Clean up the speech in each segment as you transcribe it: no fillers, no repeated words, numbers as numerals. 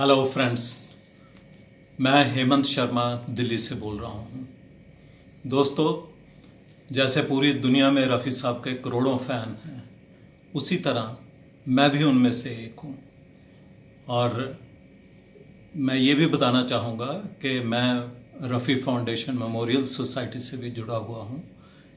Hello friends, मैं हेमंत शर्मा दिल्ली से बोल रहा हूँ। दोस्तों, जैसे पूरी दुनिया में रफ़ी साहब के करोड़ों फ़ैन हैं, उसी तरह मैं भी उनमें से एक हूँ। और मैं ये भी बताना चाहूँगा कि मैं रफ़ी फाउंडेशन मेमोरियल सोसाइटी से भी जुड़ा हुआ हूँ,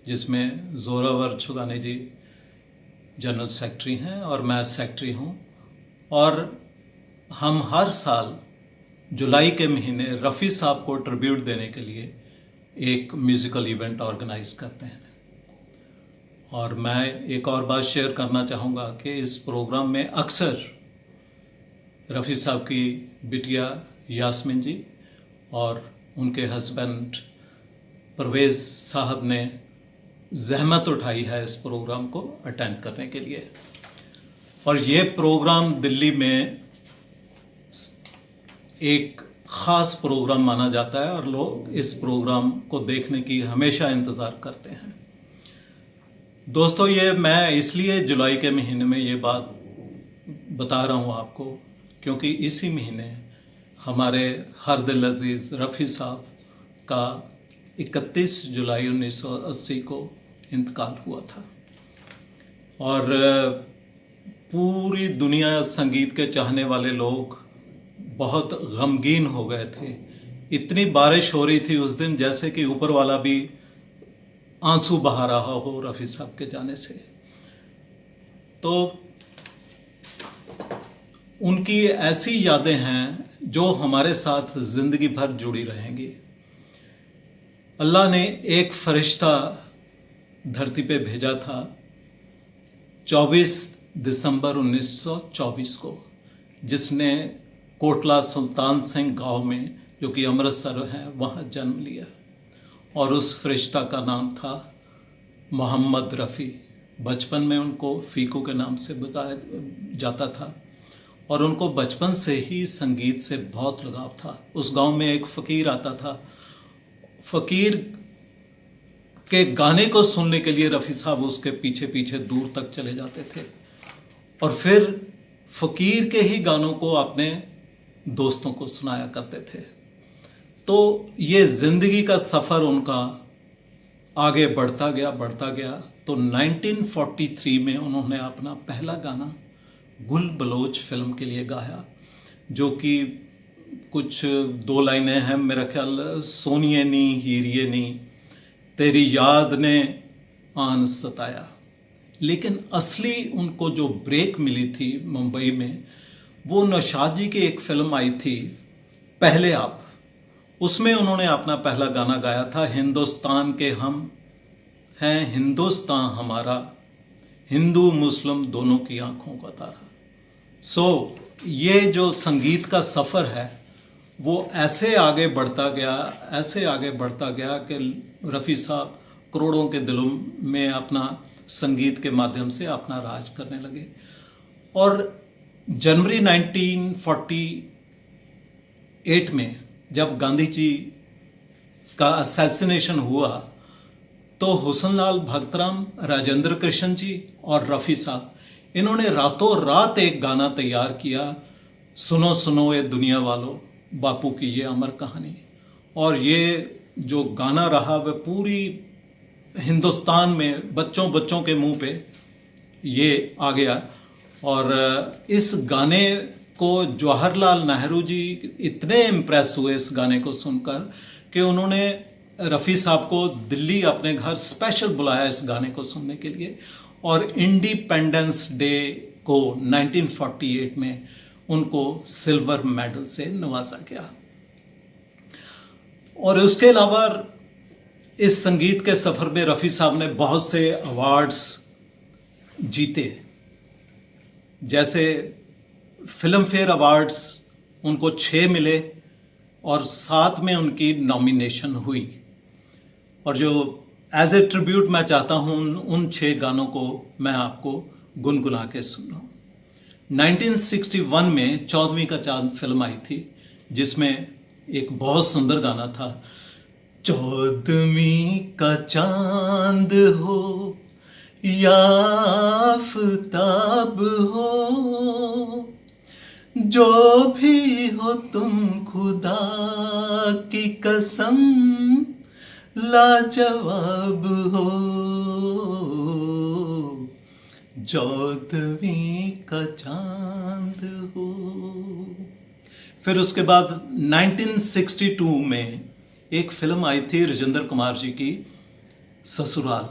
जिसमें ज़ोरावर छुगानी जी जनरल सेक्रेटरी हैं और मैं सेक्रेटरी हूँ। और हम हर साल जुलाई के महीने रफ़ी साहब को ट्रिब्यूट देने के लिए एक म्यूज़िकल इवेंट ऑर्गेनाइज करते हैं। और मैं एक और बात शेयर करना चाहूँगा कि इस प्रोग्राम में अक्सर रफ़ी साहब की बिटिया यास्मीन जी और उनके हस्बैंड परवेज़ साहब ने ज़हमत उठाई है इस प्रोग्राम को अटेंड करने के लिए। और ये प्रोग्राम दिल्ली में एक ख़ास प्रोग्राम माना जाता है और लोग इस प्रोग्राम को देखने की हमेशा इंतज़ार करते हैं। दोस्तों, ये मैं इसलिए जुलाई के महीने में ये बात बता रहा हूँ आपको, क्योंकि इसी महीने हमारे हर दिल अज़ीज़ रफ़ी साहब का 31 जुलाई 1980 को इंतकाल हुआ था। और पूरी दुनिया संगीत के चाहने वाले लोग बहुत गमगीन हो गए थे। इतनी बारिश हो रही थी उस दिन जैसे कि ऊपर वाला भी आंसू बहा रहा हो रफ़ी साहब के जाने से। तो उनकी ऐसी यादें हैं जो हमारे साथ ज़िंदगी भर जुड़ी रहेंगी। अल्लाह ने एक फरिश्ता धरती पे भेजा था 24 दिसंबर 1924 को, जिसने कोटला सुल्तान सिंह गांव में, जो कि अमृतसर है, वहाँ जन्म लिया। और उस फरिश्ता का नाम था मोहम्मद रफ़ी। बचपन में उनको फ़ीकू के नाम से बताया जाता था और उनको बचपन से ही संगीत से बहुत लगाव था। उस गांव में एक फ़कीर आता था। फ़कीर के गाने को सुनने के लिए रफ़ी साहब उसके पीछे पीछे दूर तक चले जाते थे और फिर फ़कीर के ही गानों को अपने दोस्तों को सुनाया करते थे। तो ये ज़िंदगी का सफ़र उनका आगे बढ़ता गया। तो 1943 में उन्होंने अपना पहला गाना गुल बलोच फिल्म के लिए गाया, जो कि कुछ 2 लाइनें हैं मेरा ख्याल, सोनिए नी हीरिए नी तेरी याद ने आन सताया। लेकिन असली उनको जो ब्रेक मिली थी मुंबई में, वो नौशाद जी की एक फिल्म आई थी पहले आप, उसमें उन्होंने अपना पहला गाना गाया था, हिंदुस्तान के हम हैं हिंदुस्तान हमारा, हिंदू मुस्लिम दोनों की आंखों का तारा। ये जो संगीत का सफ़र है वो ऐसे आगे बढ़ता गया कि रफ़ी साहब करोड़ों के दिलों में अपना संगीत के माध्यम से अपना राज करने लगे। और जनवरी 1948 में जब गांधी जी का असैसिनेशन हुआ, तो हुसनलाल भगतराम, राजेंद्र कृष्ण जी और रफ़ी साहब, इन्होंने रातों रात एक गाना तैयार किया, सुनो सुनो ये दुनिया वालों, बापू की ये अमर कहानी। और ये जो गाना रहा वह पूरी हिंदुस्तान में बच्चों के मुंह पे ये आ गया। और इस गाने को जवाहरलाल नेहरू जी इतने इम्प्रेस हुए इस गाने को सुनकर कि उन्होंने रफ़ी साहब को दिल्ली अपने घर स्पेशल बुलाया इस गाने को सुनने के लिए। और इंडिपेंडेंस डे को 1948 में उनको सिल्वर मेडल से नवाजा गया। और उसके अलावा इस संगीत के सफ़र में रफ़ी साहब ने बहुत से अवार्ड्स जीते, जैसे फिल्म फेयर अवार्ड्स उनको 6 मिले और 7 में उनकी नॉमिनेशन हुई। और जो एज ए ट्रिब्यूट मैं चाहता हूँ उन 6 गानों को मैं आपको गुनगुना के सुनाऊँ। 1961 में 14वीं का चांद फिल्म आई थी, जिसमें एक बहुत सुंदर गाना था, 14वीं का चांद हो या आफताब हो, जो भी हो तुम खुदा की कसम लाजवाब हो, चौदहवीं का चांद हो। फिर उसके बाद 1962 में एक फिल्म आई थी राजेंद्र कुमार जी की, ससुराल।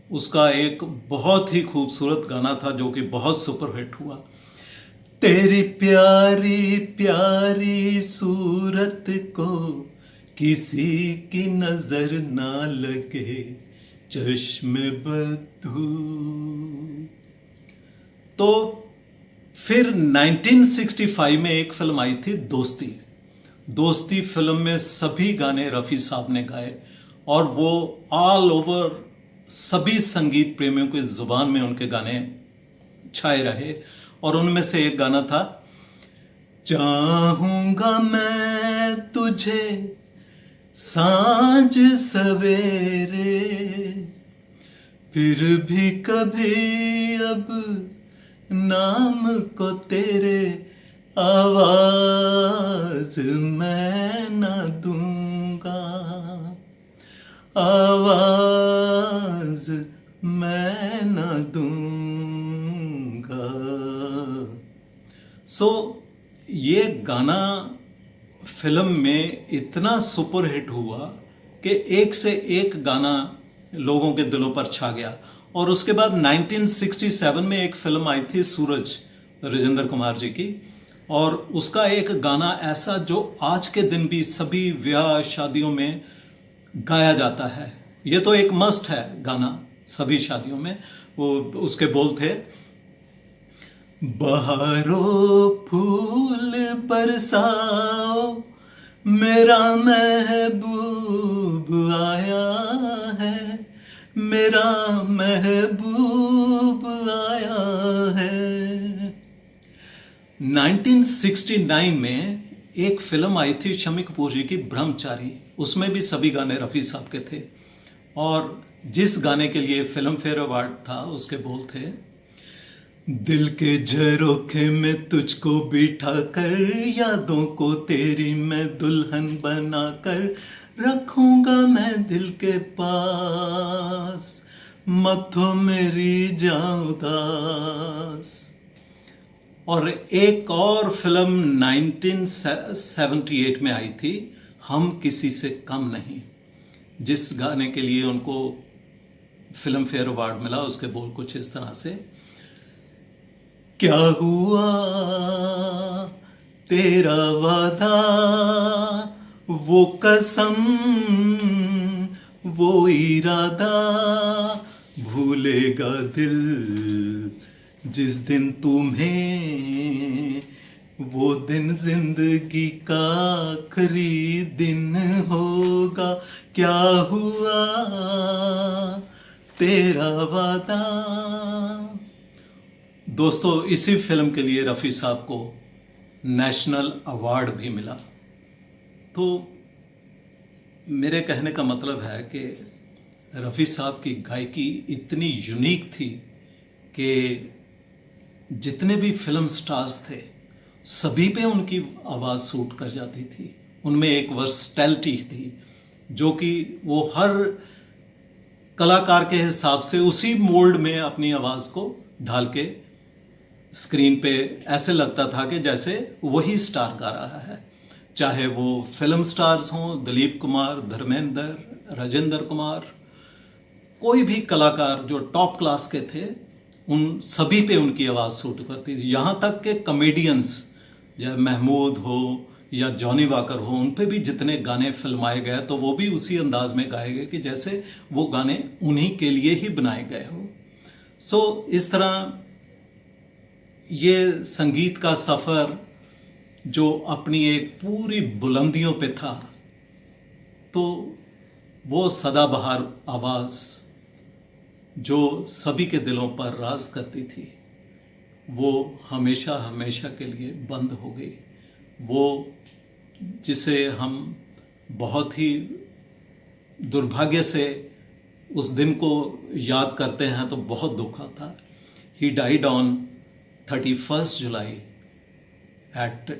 उसका एक बहुत ही खूबसूरत गाना था जो कि बहुत सुपरहिट हुआ। तेरी प्यारी प्यारी सूरत को किसी की नजर ना लगे, चश्मे बद्दू। तो फिर 1965 में एक फिल्म आई थी दोस्ती। दोस्ती फिल्म में सभी गाने रफ़ी साहब ने गाए और वो ऑल ओवर सभी संगीत प्रेमियों की जुबान में उनके गाने छाए रहे। और उनमें से एक गाना था, चाहूंगा मैं तुझे सांझ सवेरे, फिर भी कभी अब नाम को तेरे आवाज मैं ना दूंगा, आवाज मैं ना दूंगा। सो ये गाना फिल्म में इतना सुपरहिट हुआ कि एक से एक गाना लोगों के दिलों पर छा गया। और उसके बाद 1967 में एक फिल्म आई थी सूरज, राजेंद्र कुमार जी की, और उसका एक गाना ऐसा जो आज के दिन भी सभी ब्याह शादियों में गाया जाता है। ये तो एक मस्ट है गाना सभी शादियों में। वो उसके बोल थे, बहारों फूल बरसाओ मेरा महबूब आया है, मेरा महबूब आया है। 1969 में एक फिल्म आई थी शम्मी कपूर जी की, ब्रह्मचारी। उसमें भी सभी गाने रफ़ी साहब के थे और जिस गाने के लिए फिल्म फेयर अवार्ड था उसके बोल थे, दिल के झरोखे में तुझको बिठा कर यादों को तेरी मैं दुल्हन बना कर रखूंगा मैं दिल के पास, मतो मेरी जाऊं दास। और एक और फिल्म 1978 में आई थी, हम किसी से कम नहीं, जिस गाने के लिए उनको फिल्म फेयर अवार्ड मिला। उसके बोल कुछ इस तरह से, क्या हुआ तेरा वादा, वो कसम वो इरादा, भूलेगा दिल जिस दिन तुम्हें, वो दिन जिंदगी का आखिरी दिन होगा, क्या हुआ तेरा वादा। दोस्तों, इसी फिल्म के लिए रफ़ी साहब को नेशनल अवार्ड भी मिला। तो मेरे कहने का मतलब है कि रफ़ी साहब की गायकी इतनी यूनिक थी कि जितने भी फिल्म स्टार्स थे सभी पे उनकी आवाज़ सूट कर जाती थी। उनमें एक वर्सटैलिटी थी जो कि वो हर कलाकार के हिसाब से उसी मोल्ड में अपनी आवाज़ को ढाल के स्क्रीन पे ऐसे लगता था कि जैसे वही स्टार गा रहा है। चाहे वो फिल्म स्टार्स हों, दिलीप कुमार, धर्मेंद्र, राजेंद्र कुमार, कोई भी कलाकार जो टॉप क्लास के थे, उन सभी पे उनकी आवाज़ सूट करती थी। यहाँ तक कि कॉमेडियंस या महमूद हो या जॉनी वाकर हो, उन पे भी जितने गाने फिल्माए गए तो वो भी उसी अंदाज में गाए गए कि जैसे वो गाने उन्हीं के लिए ही बनाए गए हो। सो इस तरह ये संगीत का सफ़र जो अपनी एक पूरी बुलंदियों पे था, तो वो सदाबहार आवाज़ जो सभी के दिलों पर राज करती थी, वो हमेशा हमेशा के लिए बंद हो गई। वो जिसे हम बहुत ही दुर्भाग्य से उस दिन को याद करते हैं तो बहुत दुख आता। He died on 31 July at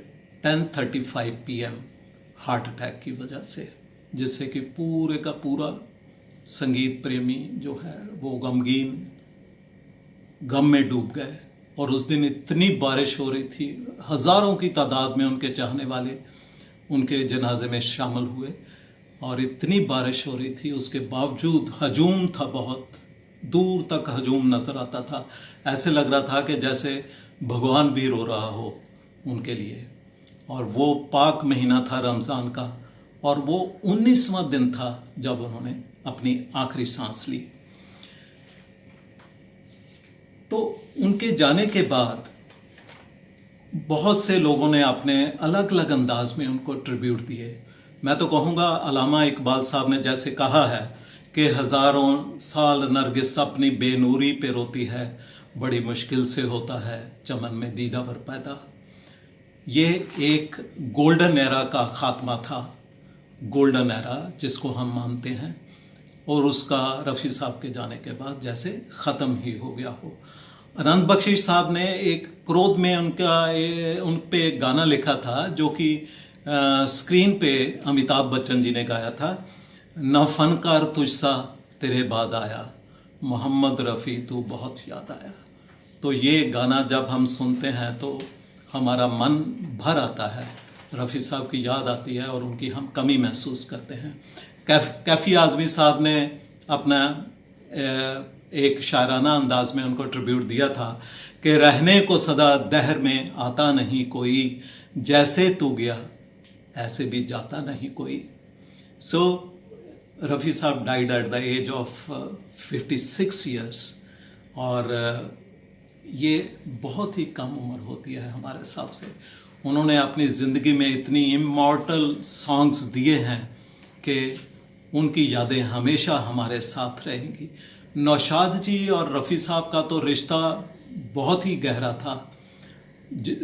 10:35 PM heart attack की वजह से, जिससे कि पूरे का पूरा संगीत प्रेमी जो है वो गम में डूब गए। और उस दिन इतनी बारिश हो रही थी, हज़ारों की तादाद में उनके चाहने वाले उनके जनाजे में शामिल हुए, और इतनी बारिश हो रही थी उसके बावजूद हजूम था, बहुत दूर तक हजूम नज़र आता था। ऐसे लग रहा था कि जैसे भगवान भी रो रहा हो उनके लिए। और वो पाक महीना था रमज़ान का, और वो 19वां दिन था जब उन्होंने अपनी आखिरी सांस ली। तो उनके जाने के बाद बहुत से लोगों ने अपने अलग अलग अंदाज में उनको ट्रिब्यूट दिए। मैं तो कहूँगा अल्लामा इकबाल साहब ने जैसे कहा है कि हज़ारों साल नरगिस अपनी बेनूरी पे रोती है, बड़ी मुश्किल से होता है चमन में दीदावर पैदा। ये एक गोल्डन एरा का ख़ात्मा था, गोल्डन एरा जिसको हम मानते हैं, और उसका रफ़ी साहब के जाने के बाद जैसे ख़त्म ही हो गया हो। अनंत बख्शी साहब ने एक क्रोध में उन पे एक गाना लिखा था जो कि स्क्रीन पे अमिताभ बच्चन जी ने गाया था, न फनकार तुझसा तेरे बाद आया, मोहम्मद रफ़ी तू बहुत याद आया। तो ये गाना जब हम सुनते हैं तो हमारा मन भर आता है, रफ़ी साहब की याद आती है और उनकी हम कमी महसूस करते हैं। कैफ़ी आज़मी साहब ने अपना एक शायराना अंदाज में उनको ट्रिब्यूट दिया था कि रहने को सदा दहर में आता नहीं कोई, जैसे तू गया ऐसे भी जाता नहीं कोई। So Rafi sahab died at the age of 56 years, और ये बहुत ही कम उम्र होती है हमारे हिसाब से। उन्होंने अपनी ज़िंदगी में इतनी इमॉर्टल सॉन्ग्स दिए हैं कि उनकी यादें हमेशा हमारे साथ रहेंगी। नौशाद जी और रफ़ी साहब का तो रिश्ता बहुत ही गहरा था।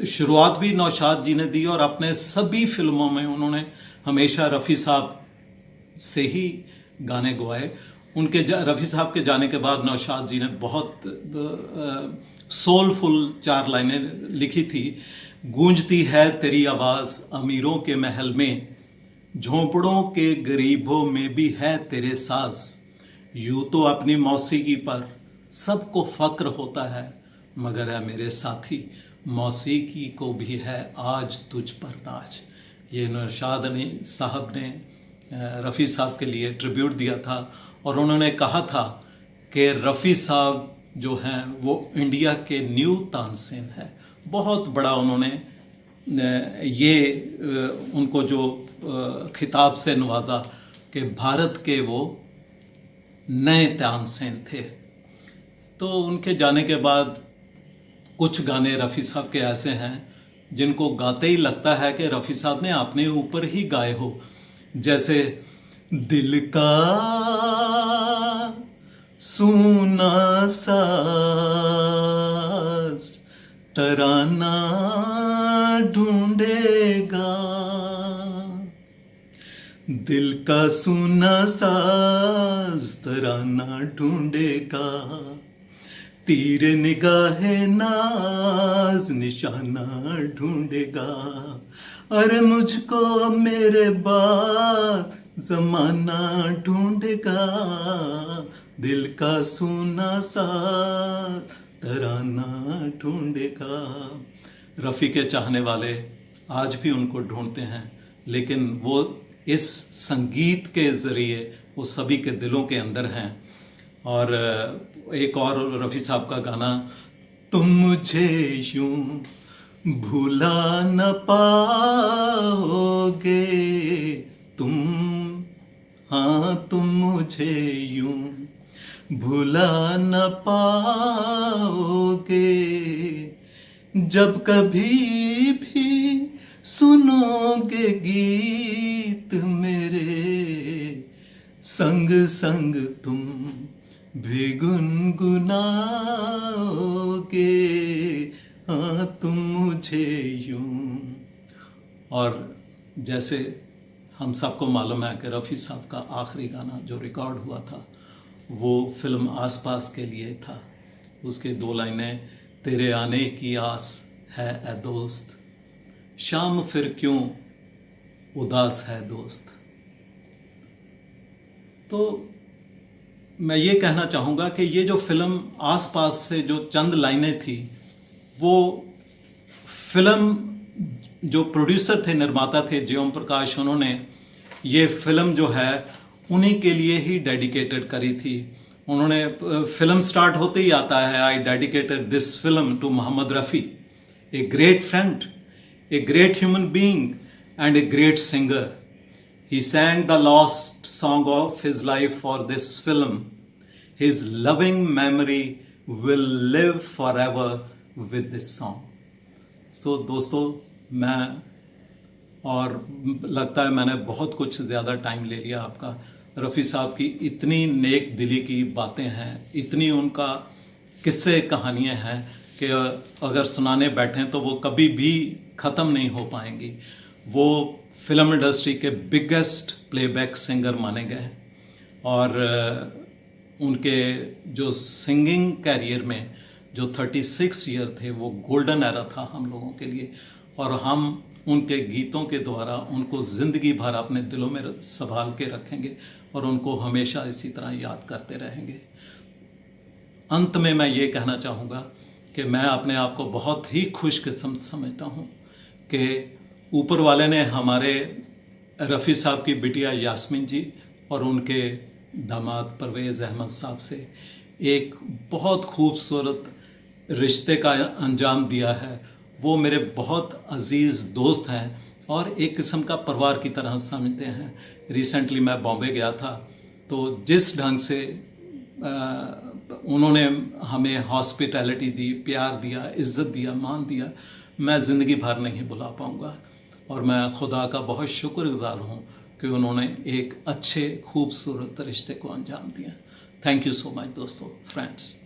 शुरुआत भी नौशाद जी ने दी, और अपने सभी फिल्मों में उन्होंने हमेशा रफ़ी साहब से ही गाने गवाए। रफ़ी साहब के जाने के बाद नौशाद जी ने बहुत सोलफुल 4 लाइनें लिखी थी। गूंजती है तेरी आवाज़ अमीरों के महल में, झोंपड़ों के गरीबों में भी है तेरे साज, यूँ तो अपनी मौसीकी पर सबको फ़क्र होता है, मगर है मेरे साथी मौसीकी को भी है आज तुझ पर नाज। ये नौशाद साहब ने रफ़ी साहब के लिए ट्रिब्यूट दिया था, और उन्होंने कहा था कि रफ़ी साहब जो हैं वो इंडिया के न्यू तानसेन है। बहुत बड़ा उन्होंने ये उनको जो खिताब से नवाजा कि भारत के वो नए तानसेन थे। तो उनके जाने के बाद कुछ गाने रफ़ी साहब के ऐसे हैं जिनको गाते ही लगता है कि रफ़ी साहब ने अपने ऊपर ही गाए हो, जैसे दिल का सूना साज तराना ढूंढेगा, दिल का सूना साज तराना ढूंढेगा, तीर निगाहे नाज निशाना ढूंढेगा, अरे मुझको मेरे बाद जमाना ढूंढेगा, दिल का सूना सा तराना ढूंढेगा। रफ़ी के चाहने वाले आज भी उनको ढूंढते हैं, लेकिन वो इस संगीत के ज़रिए वो सभी के दिलों के अंदर हैं। और एक और रफ़ी साहब का गाना, तुम मुझे यूं भूला न पाओगे, तुम हाँ तुम मुझे यूं भूला न पाओगे, जब कभी भी सुनोगे गीत मेरे, संग संग तुम भी गुनगुनाओगे, हाँ तुम मुझे यूं। और जैसे हम सबको मालूम है कि रफ़ी साहब का आखिरी गाना जो रिकॉर्ड हुआ था वो फिल्म आसपास के लिए था। उसके 2 लाइनें, तेरे आने की आस है ए दोस्त, शाम फिर क्यों उदास है दोस्त। तो मैं ये कहना चाहूँगा कि ये जो फिल्म आसपास से जो चंद लाइनें थी, वो फिल्म जो प्रोड्यूसर थे, निर्माता थे जे ओम प्रकाश, उन्होंने ये फिल्म जो है उन्हीं के लिए ही डेडिकेटेड करी थी। उन्होंने फिल्म स्टार्ट होते ही आता है, I dedicated this film to Mohammad Rafi, a great friend, a great human being and a great singer. He sang the last song of his life for this film. His loving memory will live forever with this song. So दोस्तों, मैं और लगता है मैंने बहुत कुछ ज़्यादा time ले लिया आपका। रफ़ी साहब की इतनी नेक दिली की बातें हैं, इतनी उनका किस्से कहानियाँ हैं कि अगर सुनाने बैठें तो वो कभी भी ख़त्म नहीं हो पाएंगी। वो फिल्म इंडस्ट्री के बिगेस्ट प्लेबैक सिंगर माने गए और उनके जो सिंगिंग कैरियर में जो 36 ईयर थे वो गोल्डन एरा था हम लोगों के लिए, और हम उनके गीतों के द्वारा उनको ज़िंदगी भर अपने दिलों में संभाल के रखेंगे और उनको हमेशा इसी तरह याद करते रहेंगे। अंत में मैं ये कहना चाहूँगा कि मैं अपने आप को बहुत ही खुशकिस्मत समझता हूँ कि ऊपर वाले ने हमारे रफ़ी साहब की बिटिया यास्मीन जी और उनके दामाद परवेज़ अहमद साहब से एक बहुत खूबसूरत रिश्ते का अंजाम दिया है। वो मेरे बहुत अज़ीज़ दोस्त हैं और एक किस्म का परिवार की तरह समझते हैं। रिसेंटली मैं बॉम्बे गया था, तो जिस ढंग से उन्होंने हमें हॉस्पिटैलिटी दी, प्यार दिया, इज़्ज़त दिया, मान दिया, मैं ज़िंदगी भर नहीं भुला पाऊँगा। और मैं खुदा का बहुत शुक्रगुज़ार हूँ कि उन्होंने एक अच्छे खूबसूरत रिश्ते को अंजाम दिया। थैंक यू सो मच दोस्तों, फ्रेंड्स।